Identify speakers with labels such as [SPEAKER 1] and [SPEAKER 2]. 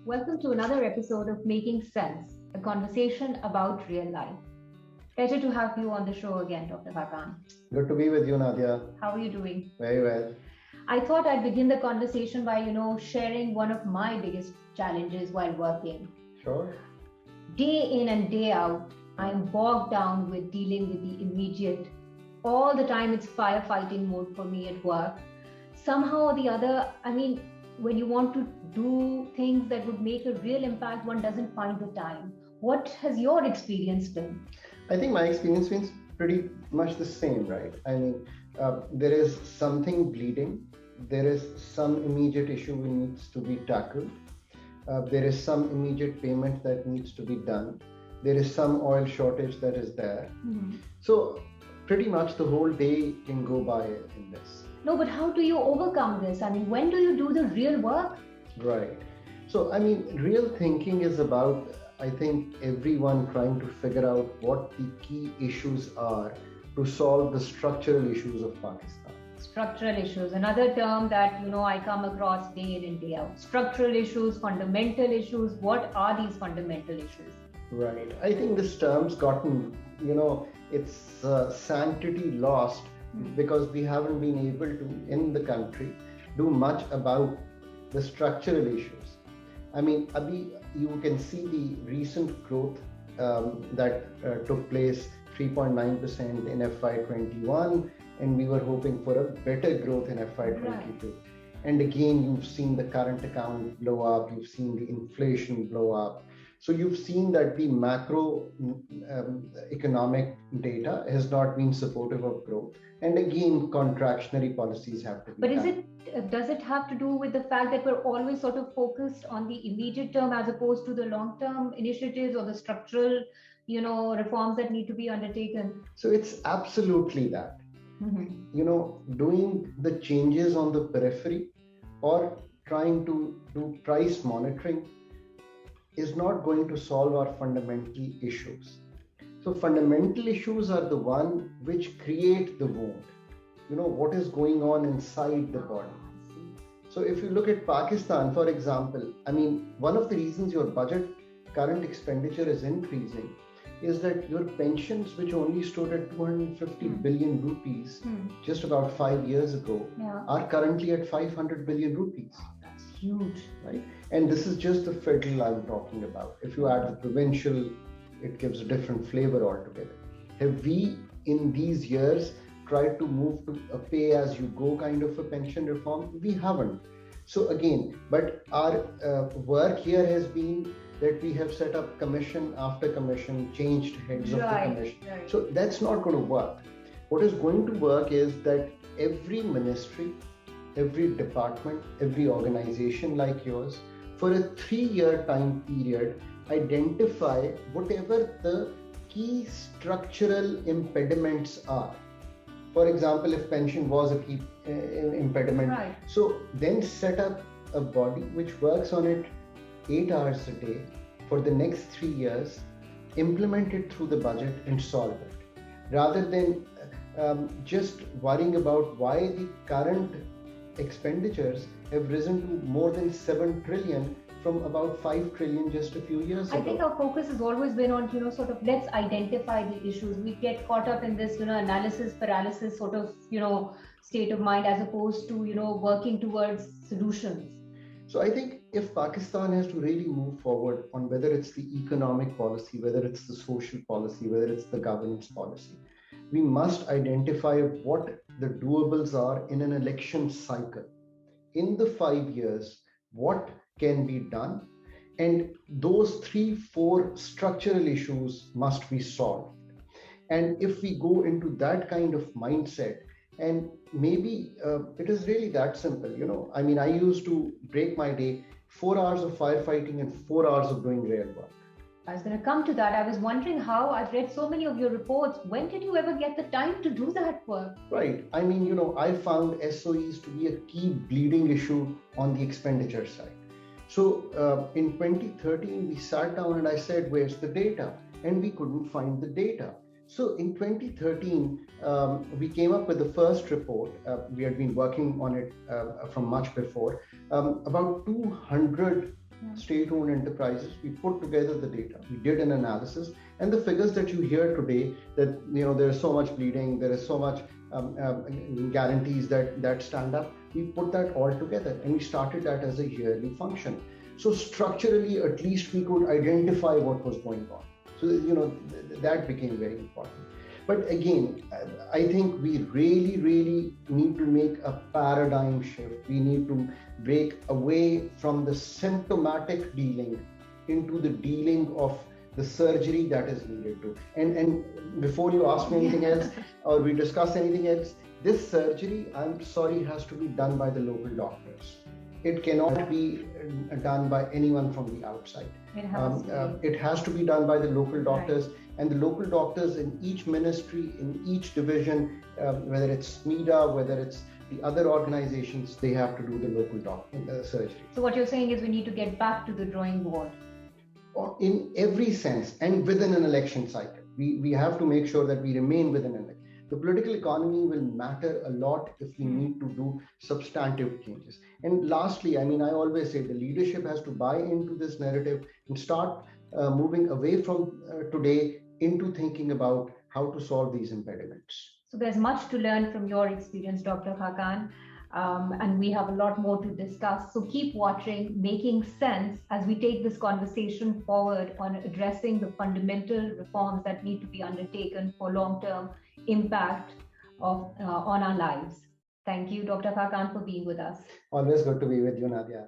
[SPEAKER 1] Welcome to another episode of Making Sense, a conversation about real life. Pleasure to have you on the show again, Dr. Hakan.
[SPEAKER 2] Good to be with you, Nadia.
[SPEAKER 1] How are you doing?
[SPEAKER 2] Very well.
[SPEAKER 1] I thought I'd begin the conversation by, sharing one of my biggest challenges while working.
[SPEAKER 2] Sure.
[SPEAKER 1] Day in and day out, I'm bogged down with dealing with the immediate. All the time, it's firefighting mode for me at work. Somehow or the other, when you want to do things that would make a real impact, one doesn't find the time. What has your experience been?
[SPEAKER 2] I think my experience means pretty much the same, right? There is something bleeding. There is some immediate issue which needs to be tackled. There is some immediate payment that needs to be done. There is some oil shortage that is there.
[SPEAKER 1] Mm-hmm.
[SPEAKER 2] So pretty much the whole day can go by in this.
[SPEAKER 1] No, but how do you overcome this? When do you do the real work?
[SPEAKER 2] Right. So, real thinking is about, I think, everyone trying to figure out what the key issues are to solve the structural issues of Pakistan.
[SPEAKER 1] Structural issues, another term that I come across day in and day out. Structural issues, fundamental issues. What are these fundamental issues?
[SPEAKER 2] Right. I think this term's gotten, its sanctity lost because we haven't been able to, in the country, do much about the structural issues. Abhi, you can see the recent growth that took place 3.9% in FY21, and we were hoping for a better growth in FY22. Right. And again, you've seen the current account blow up, you've seen the inflation blow up. So you've seen that the macro economic data has not been supportive of growth. And again, contractionary policies have to be done.
[SPEAKER 1] But does it have to do with the fact that we're always sort of focused on the immediate term as opposed to the long-term initiatives or the structural, reforms that need to be undertaken?
[SPEAKER 2] So it's absolutely that. Mm-hmm. Doing the changes on the periphery or trying to do price monitoring is not going to solve our fundamental issues. So fundamental issues are the one which create the wound. What is going on inside the body. So if you look at Pakistan, for example, one of the reasons your budget current expenditure is increasing is that your pensions, which only stood at 250 billion rupees just about 5 years ago, are currently at 500 billion rupees.
[SPEAKER 1] That's huge.
[SPEAKER 2] Right? And this is just the federal I'm talking about. If you add the provincial, it gives a different flavor altogether. Have we, in these years, tried to move to a pay-as-you-go kind of a pension reform? We haven't. So again, but our work here has been that we have set up commission after commission, changed heads of the commission. Right. So that's not going to work. What is going to work is that every ministry, every department, every organization like yours, for a 3-year time period, identify whatever the key structural impediments are. For example, if pension was a key impediment, right. So then set up a body which works on it 8 hours a day for the next 3 years, implement it through the budget and solve it. Rather than just worrying about why the current expenditures have risen to more than 7 trillion from about 5 trillion just a few years ago.
[SPEAKER 1] I think our focus has always been on, sort of let's identify the issues. We get caught up in this, analysis paralysis sort of, state of mind as opposed to, working towards solutions.
[SPEAKER 2] So I think if Pakistan has to really move forward on whether it's the economic policy, whether it's the social policy, whether it's the governance policy, we must identify what the doables are in an election cycle. In the 5 years, what can be done? And those 3-4 structural issues must be solved. And if we go into that kind of mindset, and maybe it is really that simple, I used to break my day 4 hours of firefighting and 4 hours of doing real work.
[SPEAKER 1] I was going to come to that. I was wondering how I've read so many of your reports. When did you ever get the time to do that work?
[SPEAKER 2] Right. I found SOEs to be a key bleeding issue on the expenditure side. So in 2013, we sat down and I said, where's the data? And we couldn't find the data. So in 2013, we came up with the first report. We had been working on it from much before, about 200 state-owned enterprises. We put together the data. We did an analysis, and the figures that you hear today, that there is so much bleeding, there is so much guarantees that stand up. We put that all together, and we started that as a yearly function. So structurally, at least we could identify what was going on. So that became very important. But again, I think we really need to make a paradigm shift. We need to break away from the symptomatic dealing into the dealing of the surgery that is needed to. And before you ask me anything else or we discuss anything else, this surgery, I'm sorry, has to be done by the local doctors. It cannot be done by anyone from the outside. It has to be done by the local doctors. Right. And the local doctors in each ministry, in each division, whether it's SMEDA, whether it's the other organizations, they have to do the local surgery.
[SPEAKER 1] So what you're saying is we need to get back to the drawing board.
[SPEAKER 2] In every sense, and within an election cycle. We have to make sure that we remain within an election. The political economy will matter a lot if we need to do substantive changes. And lastly, I always say the leadership has to buy into this narrative and start moving away from today into thinking about how to solve these impediments.
[SPEAKER 1] So there's much to learn from your experience, Dr. Hakan, and we have a lot more to discuss. So keep watching Making Sense as we take this conversation forward on addressing the fundamental reforms that need to be undertaken for long-term impact on our lives. Thank you, Dr. Hakan, for being with us.
[SPEAKER 2] Always good to be with you, Nadia.